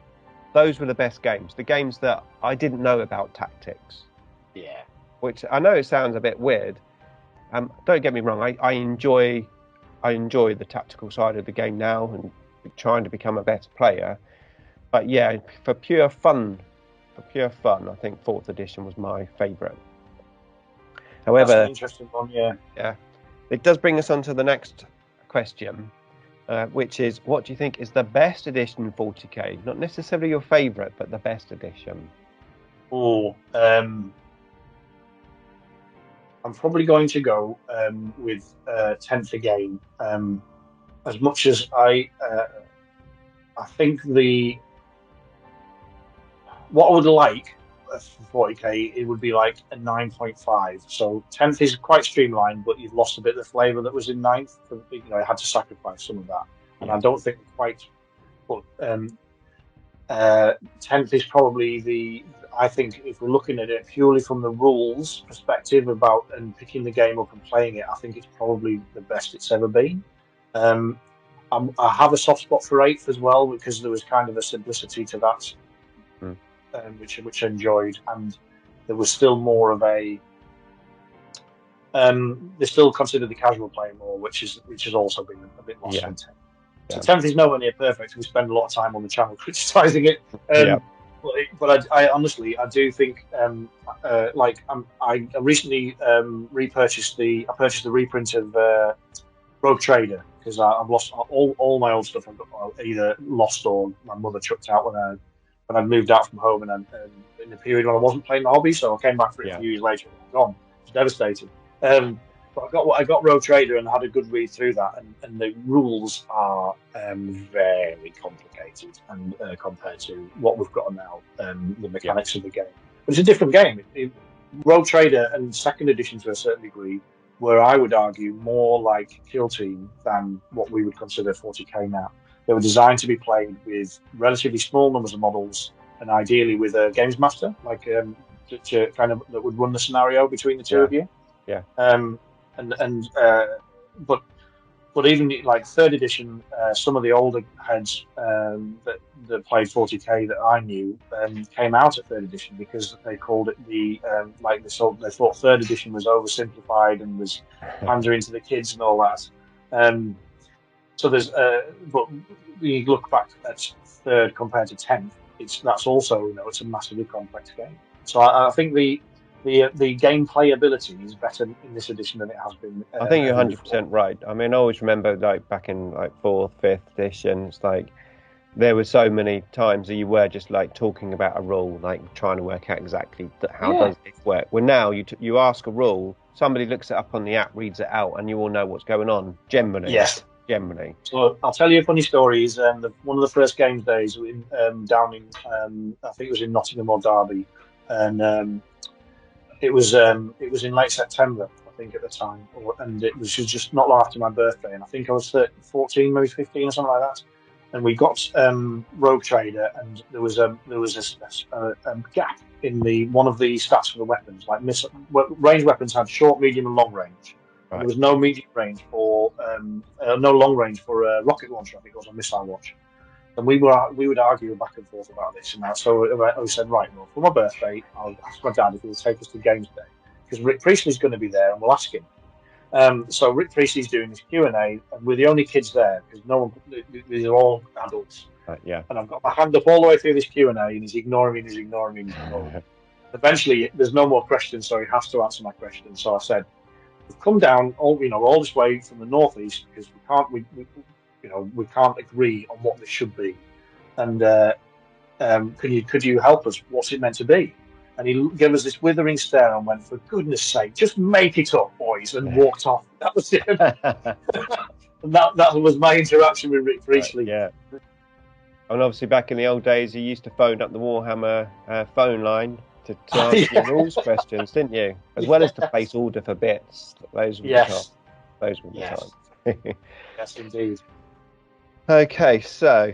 those were the best games, the games that I didn't know about tactics. Yeah. Which I know it sounds a bit weird. Don't get me wrong, I enjoy the tactical side of the game now and trying to become a better player. But yeah, for pure fun, I think 4th edition was my favourite. However, that's an interesting one, yeah. Yeah, it does bring us on to the next question, which is, what do you think is the best edition in 40k? Not necessarily your favourite, but the best edition. Oh, I'm probably going to go with 10th again. As much as I think what I would like for 40k, it would be like a 9.5. So 10th is quite streamlined, but you've lost a bit of the flavour that was in 9th. I had to sacrifice some of that, and I don't think quite. But 10th is probably I think if we're looking at it purely from the rules perspective and picking the game up and playing it, I think it's probably the best it's ever been. I have a soft spot for 8th as well, because there was kind of a simplicity to that, which I enjoyed, and there was still more of a. They still consider the casual player more, which has also been a bit lost in 10th. So 10th is nowhere near perfect. We spend a lot of time on the channel criticising it. But I honestly, I do think, I recently purchased the reprint of Rogue Trader, because I've lost all my old stuff. I've got either lost or my mother chucked out when I moved out from home, and in the period when I wasn't playing the hobby. So I came back for it a few years later, and it was gone. It was devastating. But I got Rogue Trader and had a good read through that, and the rules are very complicated and compared to what we've got now, the mechanics of the game. But it's a different game. Rogue Trader and 2nd edition, to a certain degree, were, I would argue, more like Kill Team than what we would consider 40k now. They were designed to be played with relatively small numbers of models, and ideally with a games master, like to kind of that would run the scenario between the two of you. Yeah. But even like 3rd edition, some of the older heads that played 40k that I knew came out at 3rd edition because they called it they thought 3rd edition was oversimplified and was pandering to the kids and all that. So there's but when you look back at 3rd compared to 10th, that's also, it's a massively complex game. So I think the game playability is better in this edition than it has been. I think you're 100% right. I mean, I always remember, like, back in like 4th, 5th edition, it's like there were so many times that you were just like talking about a rule, like trying to work out exactly how does it work. Well, now you ask a rule, somebody looks it up on the app, reads it out, and you all know what's going on. Generally. Yes. Generally. So I'll tell you a funny story. Is one of the first games days down in I think it was in Nottingham or Derby, and it was in late September, I think, at the time, and it was just not long after my birthday, and I think I was 14, maybe 15 or something like that. And we got Rogue Trader, and there was a gap in one of the stats for the weapons. Like range weapons had short, medium, and long range. Right. There was no medium range for no long range for a rocket launcher. I think it was a missile launcher. And we would argue back and forth about this and that. So I said, right, well, for my birthday, I'll ask my dad if he'll take us to games day, because Rick Priestley's going to be there, and we'll ask him. So Rick Priestley's doing this Q&A, and we're the only kids there because these are all adults. Yeah. And I've got my hand up all the way through this Q&A, and he's ignoring me. Eventually, there's no more questions, so he has to answer my question. So I said, we've come down all this way from the northeast because we can't agree on what this should be, and could you help us? What's it meant to be? And he gave us this withering stare and went, for goodness sake, just make it up, boys, and walked off. That was it. And that was my interaction with Rick Priestley. Yeah. And obviously back in the old days, you used to phone up the Warhammer phone line to answer your rules questions, didn't you? As well as to place order for bits. Those were the times. Yes, indeed. Okay, so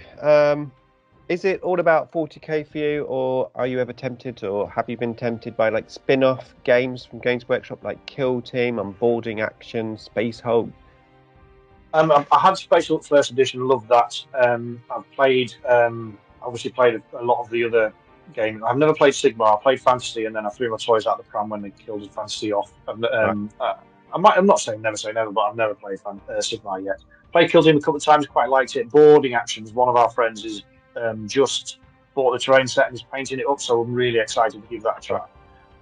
is it all about 40k for you, or are you ever tempted, or have you been tempted by like spin-off games from Games Workshop, like Kill Team, Onboarding Action, Space Hulk? I had Space Hulk First Edition, loved that. I've played, obviously played a lot of the other games. I've never played Sigmar. I played Fantasy, and then I threw my toys out the pram when they killed the Fantasy off. And, Right. I'm not saying never say never, but I've never played Sigmar yet. Played Kill Team a couple of times, quite liked it. Boarding Actions, one of our friends is just bought the terrain set and is painting it up, so I'm really excited to give that a try.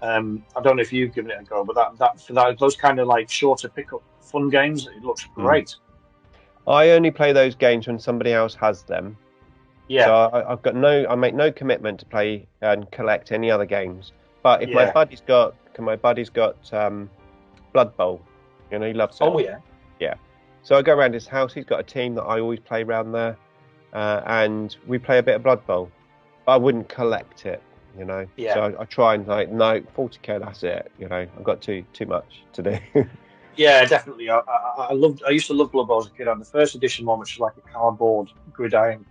I don't know if you've given it a go, but those kind of like shorter pickup fun games, it looks great. I only play those games when somebody else has them. Yeah. So I make no commitment to play and collect any other games. But if my buddy's got Blood Bowl, he loves it. Oh yeah. Yeah. So I go around his house. He's got a team that I always play around there, and we play a bit of Blood Bowl. But I wouldn't collect it, Yeah. So I try and no 40k. That's it. I've got too much to do. Yeah, definitely. I used to love Blood Bowl as a kid. On the first edition one, which was like a cardboard gridiron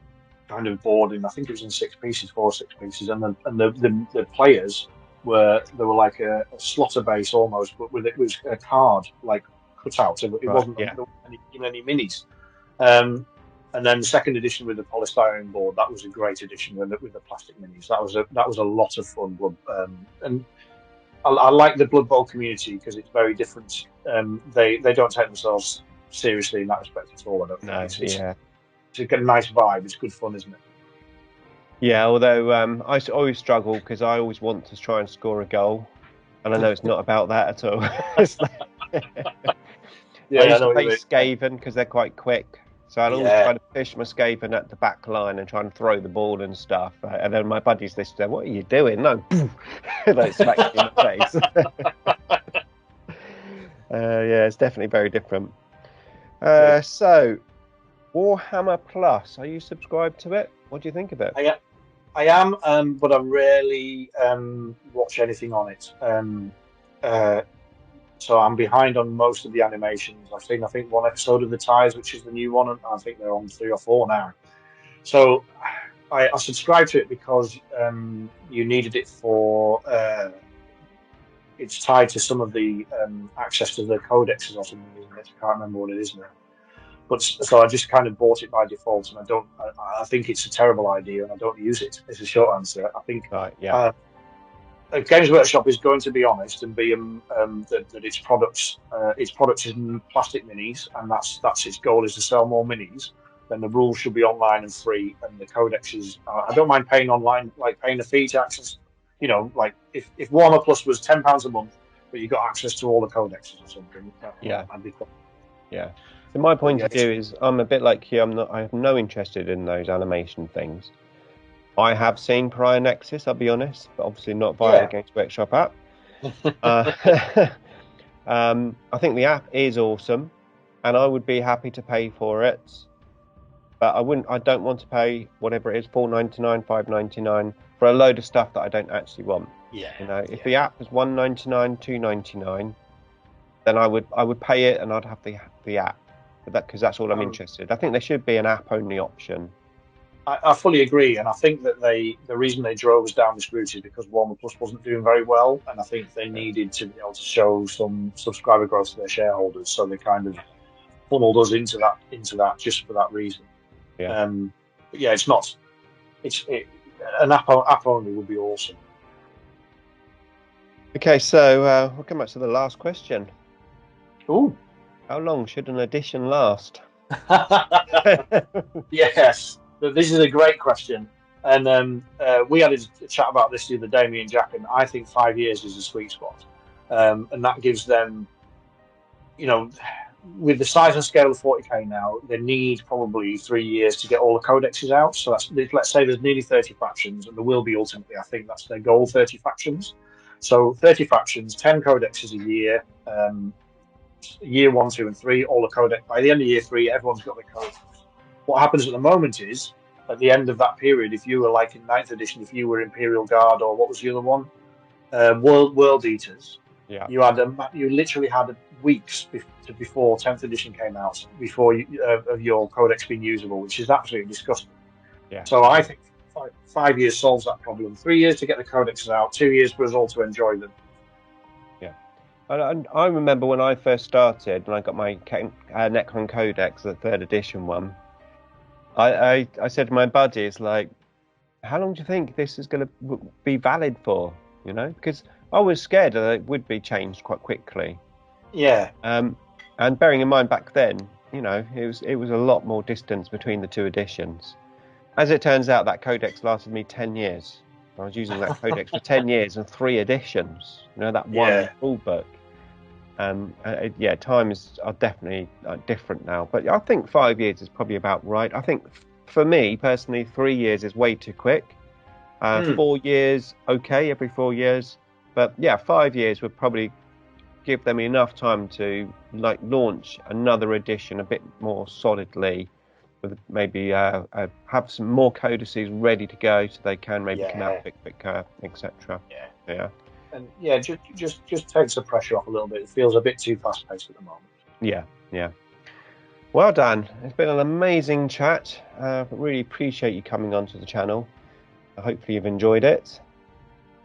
kind of board, and I think it was in 6 pieces, 4 or 6 pieces, and the players were like a slaughter base almost, but it was a card like cut out, so it wasn't even any minis. And then the second edition with the polystyrene board, that was a great edition with the plastic minis. That was a lot of fun. And I like the Blood Bowl community because it's very different. They don't take themselves seriously in that respect at all. I don't think. It's a nice vibe. It's good fun, isn't it? Yeah, although I always struggle because I always want to try and score a goal, and I know it's not about that at all. I used to play Skaven because they're quite quick, so I'd always try to fish my Skaven at the back line and try and throw the ball and stuff. And then my buddies listening, "What are you doing?" No, like smacks me in the face. Yeah, it's definitely very different. So, Warhammer Plus, are you subscribed to it? What do you think of it? I am, but I rarely watch anything on it. So I'm behind on most of the animations. I've seen, I think, 1 episode of The Ties, which is the new one, and I think they're on 3 or 4 now. So I subscribed to it because you needed it for it's tied to some of the access to the codexes or something, isn't it? I can't remember what it is now. But so I just kind of bought it by default, and I think it's a terrible idea, and I don't use it. It's a short answer. I think Games Workshop is going to be honest and be that its products is plastic minis, and that's its goal, is to sell more minis. Then the rules should be online and free, and the codexes. I don't mind paying online, like paying a fee to access. Like if Warhammer Plus was £10 a month, but you got access to all the codexes or something. I'd be cool. Yeah. So my point of view is, I'm a bit like you. I have no interest in those animation things. I have seen Prior Nexus, I'll be honest, but obviously not via the Games Workshop app. I think the app is awesome, and I would be happy to pay for it. But I don't want to pay whatever it is, $4.99, $5.99 for a load of stuff that I don't actually want. If the app was $1.99, $2.99, then I would pay it, and I'd have the app. Because that's all I'm interested. I think there should be an app-only option. I fully agree, and I think that the reason they drove us down this route is because Warhammer Plus wasn't doing very well, and I think they needed to be able to show some subscriber growth to their shareholders, so they kind of funneled us into that just for that reason. It's not. An app only would be awesome. Okay, so we'll come back to the last question. Ooh. How long should an edition last? Yes, this is a great question. And we had a chat about this the other day, me and Jack, and I think 5 years is a sweet spot. And that gives them, with the size and scale of 40k now, they need probably 3 years to get all the codexes out. So let's say there's nearly 30 factions, and there will be ultimately, I think that's their goal, 30 factions. So 30 factions, 10 codexes a year. Year 1, 2, and 3, all the codex. By the end of year 3, everyone's got the codex. What happens at the moment is, at the end of that period, if you were like in 9th edition, if you were Imperial Guard or what was the other one, World Eaters, Yeah. You literally had weeks before 10th edition came out before of your codex being usable, which is absolutely disgusting. Yeah. So I think 5 years solves that problem. 3 years to get the codexes out, 2 years for us all to enjoy them. Yeah. I remember when I first started, and I got my Necron Codex, the 3rd edition one. I said to my buddies, like, how long do you think this is going to be valid for? You know, because I was scared that it would be changed quite quickly. Yeah. And bearing in mind back then, you know, it was a lot more distance between the 2 editions. As it turns out, that codex lasted me 10 years. I was using that codex for 10 years and 3 editions. You know, that one full book. Times are definitely different now. But I think 5 years is probably about right. I think for me personally, 3 years is way too quick. 4 years, okay, every 4 years. But yeah, 5 years would probably give them enough time to like launch another edition a bit more solidly, with maybe have some more codices ready to go so they can maybe come out a bit quicker, etc. Yeah. And yeah, just takes the pressure off a little bit. It feels a bit too fast paced at the moment. Yeah. Well, Dan, it's been an amazing chat. Really appreciate you coming onto the channel. Hopefully you've enjoyed it.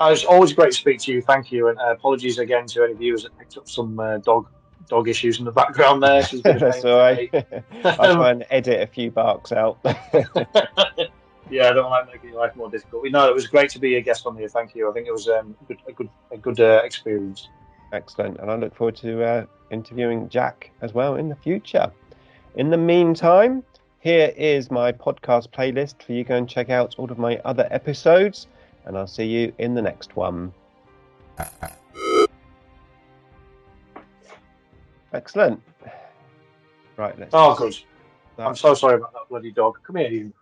It's always great to speak to you. Thank you, and apologies again to any viewers that picked up some dog issues in the background there. She's been a That's pain all right. today. I'll try and edit a few barks out. Yeah, I don't like making life more difficult. No, it was great to be a guest on here. Thank you. I think it was a good experience. Excellent, and I look forward to interviewing Jack as well in the future. In the meantime, here is my podcast playlist for you. Go and check out all of my other episodes, and I'll see you in the next one. Excellent. Right, let's. Oh, good. I'm so sorry about that bloody dog. Come here, you.